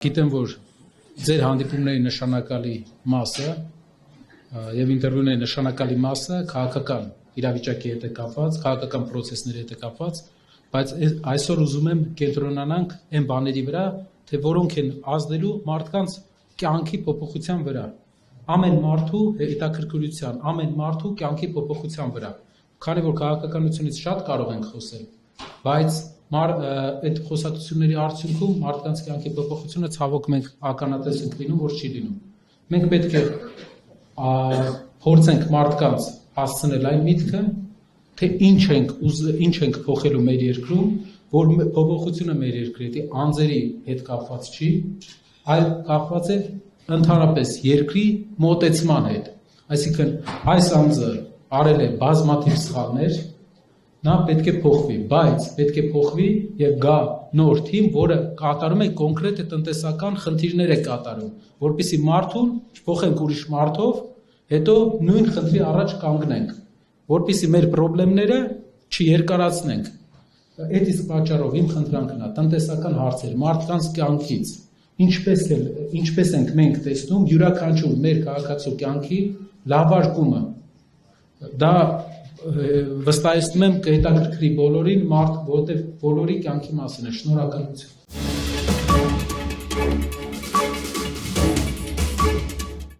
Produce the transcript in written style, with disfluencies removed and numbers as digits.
Գիտեմ, որ ձեր հանդիպումների նշանակալի մասը եւ ինտերվյուների նշանակալի մասը քաղաքական իրավիճակի հետ է կապված, քաղաքական process-ների հետ է կապված, բայց այսօր ուզում եմ կենտրոնանանք այն բաների վրա, թե որոնք են ազդելու մարդկանց կյանքի փոփոխության վրա, ամեն մարդու հետաքրքրության, ամեն մարդու կյանքի փոփոխության վրա, քանի որ քաղաքականությունից շատ կարող ենք խոսել, բայց այդ խոսակցությունների արդյունքում մարդկանց կյանքի փոփոխությունը ցավոք մենք ականատես ենք լինում, որ չի լինում։ Մենք պետք է փորձենք մարդկանց հասցնել այն միտքը, թե ինչ ենք փոխելու մեր երկրում, որ փոփոխությունը մեր երկրի հետ անձերի հետ կապված չի, այլ կապված է ընդհանրապես երկրի մոտեցման հետ։ Այսինքն այս անձը արել է բազմաթիվ սխալներ, նա պետք է փոխվի, բայց պետք է փոխվի եւ գա նոր թիմ, որը կատարում է կոնկրետ տնտեսական խնդիրներ է կատարում, որպեսզի մարդուն փոխենք ուրիշ մարդով, հետո նույն խնդրի առաջ կանգնենք, որպեսզի մեր խնդիրները չերկարացնենք։ Այդ իսկ պատճառով իմ խնդրանքն է տնտեսական հարցեր, մարդկանց կյանքից, ինչպես ենք մենք տեսնում յուրաքանչյուր մեր քաղաքացու կյանքի լավարկումը։ Դա վստահեցնում եմ կհետաքրքրի բոլորին, որովհետև բոլորի կյանքի մասին է։ Շնորհակալություն։